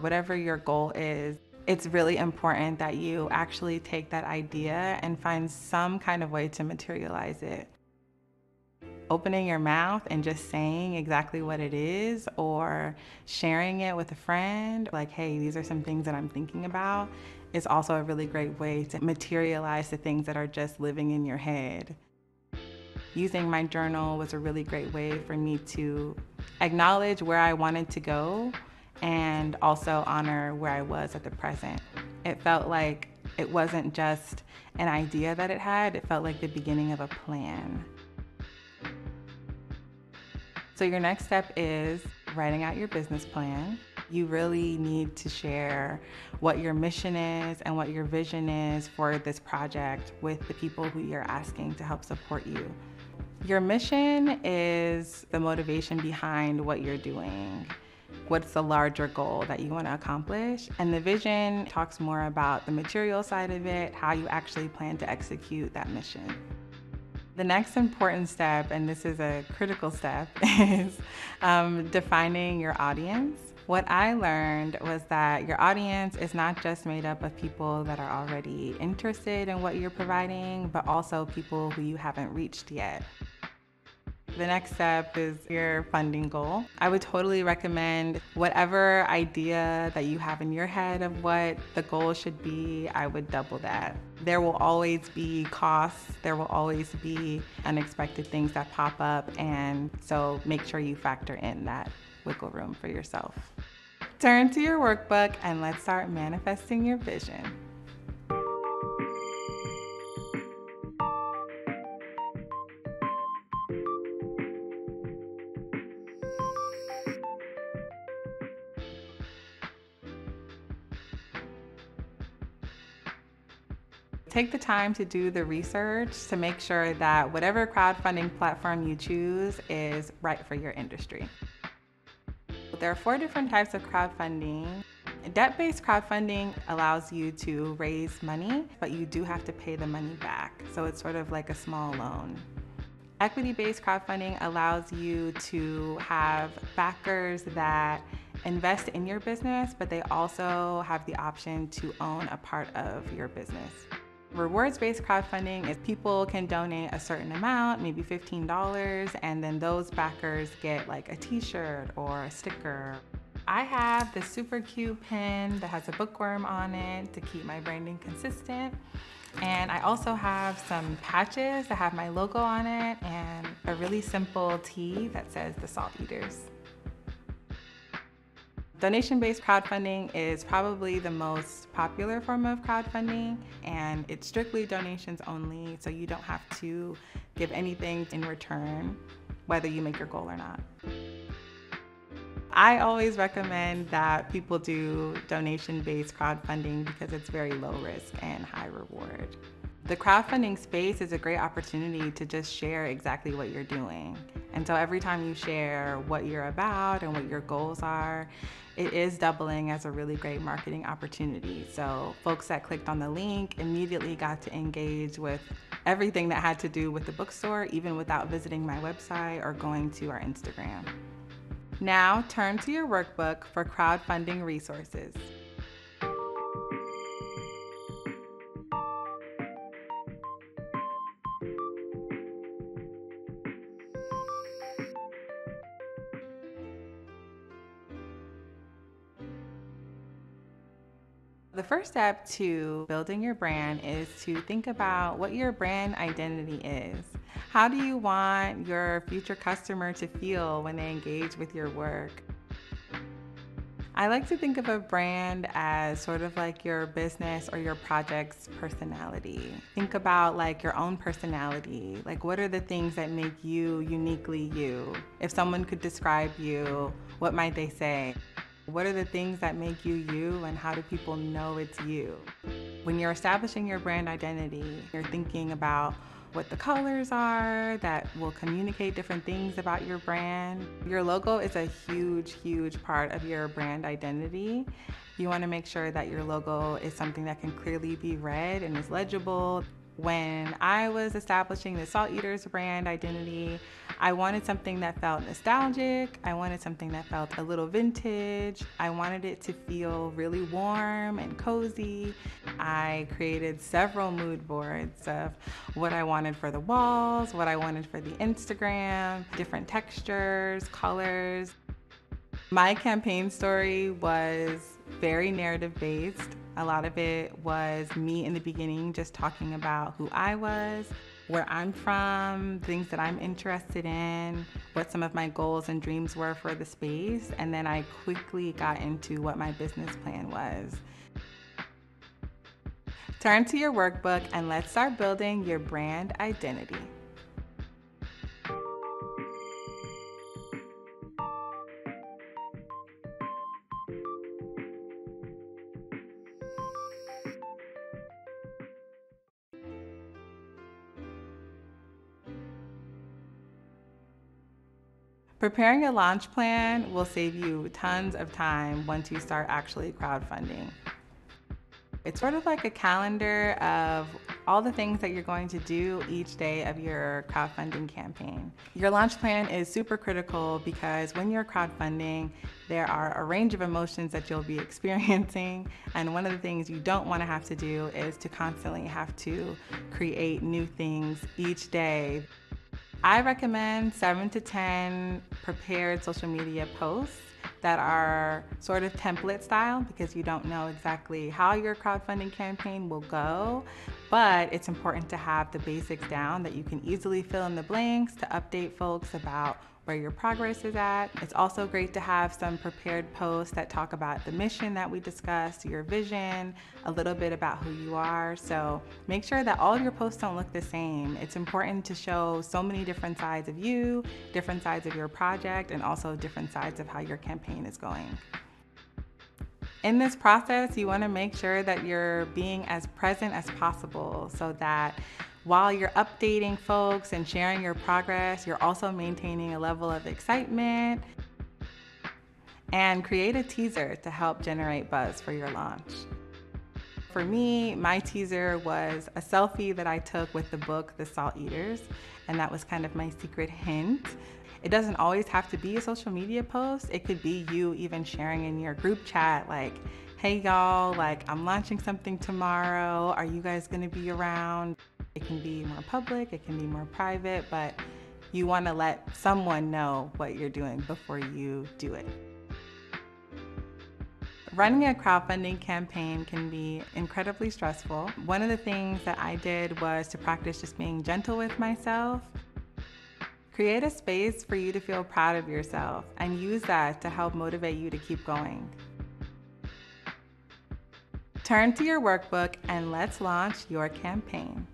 whatever your goal is, it's really important that you actually take that idea and find some kind of way to materialize it. Opening your mouth and just saying exactly what it is, or sharing it with a friend, like, hey, these are some things that I'm thinking about, is also a really great way to materialize the things that are just living in your head. Using my journal was a really great way for me to acknowledge where I wanted to go and also honor where I was at the present. It felt like it wasn't just an idea that it felt like the beginning of a plan. So your next step is writing out your business plan. You really need to share what your mission is and what your vision is for this project with the people who you're asking to help support you. Your mission is the motivation behind what you're doing. What's the larger goal that you want to accomplish? And the vision talks more about the material side of it, how you actually plan to execute that mission. The next important step, and this is a critical step, is defining your audience. What I learned was that your audience is not just made up of people that are already interested in what you're providing, but also people who you haven't reached yet. The next step is your funding goal. I would totally recommend whatever idea that you have in your head of what the goal should be, I would double that. There will always be costs, there will always be unexpected things that pop up, and so make sure you factor in that wiggle room for yourself. Turn to your workbook and let's start manifesting your vision. Take the time to do the research to make sure that whatever crowdfunding platform you choose is right for your industry. There are 4 different types of crowdfunding. Debt-based crowdfunding allows you to raise money, but you do have to pay the money back. So it's sort of like a small loan. Equity-based crowdfunding allows you to have backers that invest in your business, but they also have the option to own a part of your business. Rewards-based crowdfunding is people can donate a certain amount, maybe $15, and then those backers get like a t-shirt or a sticker. I have this super cute pin that has a bookworm on it to keep my branding consistent. And I also have some patches that have my logo on it and a really simple tee that says the Salt Eaters. Donation-based crowdfunding is probably the most popular form of crowdfunding, and it's strictly donations only, so you don't have to give anything in return, whether you make your goal or not. I always recommend that people do donation-based crowdfunding because it's very low risk and high reward. The crowdfunding space is a great opportunity to just share exactly what you're doing. And so every time you share what you're about and what your goals are, it is doubling as a really great marketing opportunity. So folks that clicked on the link immediately got to engage with everything that had to do with the bookstore, even without visiting my website or going to our Instagram. Now turn to your workbook for crowdfunding resources. The first step to building your brand is to think about what your brand identity is. How do you want your future customer to feel when they engage with your work? I like to think of a brand as sort of like your business or your project's personality. Think about like your own personality. Like, what are the things that make you uniquely you? If someone could describe you, what might they say? What are the things that make you you, and how do people know it's you? When you're establishing your brand identity, you're thinking about what the colors are that will communicate different things about your brand. Your logo is a huge, huge part of your brand identity. You want to make sure that your logo is something that can clearly be read and is legible. When I was establishing the Salt Eaters brand identity, I wanted something that felt nostalgic. I wanted something that felt a little vintage. I wanted it to feel really warm and cozy. I created several mood boards of what I wanted for the walls, what I wanted for the Instagram, different textures, colors. My campaign story was very narrative based. A lot of it was me in the beginning just talking about who I was, where I'm from, things that I'm interested in, what some of my goals and dreams were for the space, and then I quickly got into what my business plan was. Turn to your workbook and let's start building your brand identity. Preparing a launch plan will save you tons of time once you start actually crowdfunding. It's sort of like a calendar of all the things that you're going to do each day of your crowdfunding campaign. Your launch plan is super critical because when you're crowdfunding, there are a range of emotions that you'll be experiencing, and one of the things you don't want to have to do is to constantly have to create new things each day. I recommend 7 to 10 prepared social media posts that are sort of template style because you don't know exactly how your crowdfunding campaign will go, but it's important to have the basics down that you can easily fill in the blanks to update folks about where your progress is at. It's also great to have some prepared posts that talk about the mission that we discussed, your vision, a little bit about who you are. So make sure that all of your posts don't look the same. It's important to show so many different sides of you, different sides of your project, and also different sides of how your campaign is going. In this process, you want to make sure that you're being as present as possible so that while you're updating folks and sharing your progress, you're also maintaining a level of excitement. And create a teaser to help generate buzz for your launch. For me, my teaser was a selfie that I took with the book, The Salt Eaters, and that was kind of my secret hint. It doesn't always have to be a social media post. It could be you even sharing in your group chat, like, hey y'all, like I'm launching something tomorrow. Are you guys gonna be around? It can be more public, it can be more private, but you wanna let someone know what you're doing before you do it. Running a crowdfunding campaign can be incredibly stressful. One of the things that I did was to practice just being gentle with myself. Create a space for you to feel proud of yourself and use that to help motivate you to keep going. Turn to your workbook and let's launch your campaign.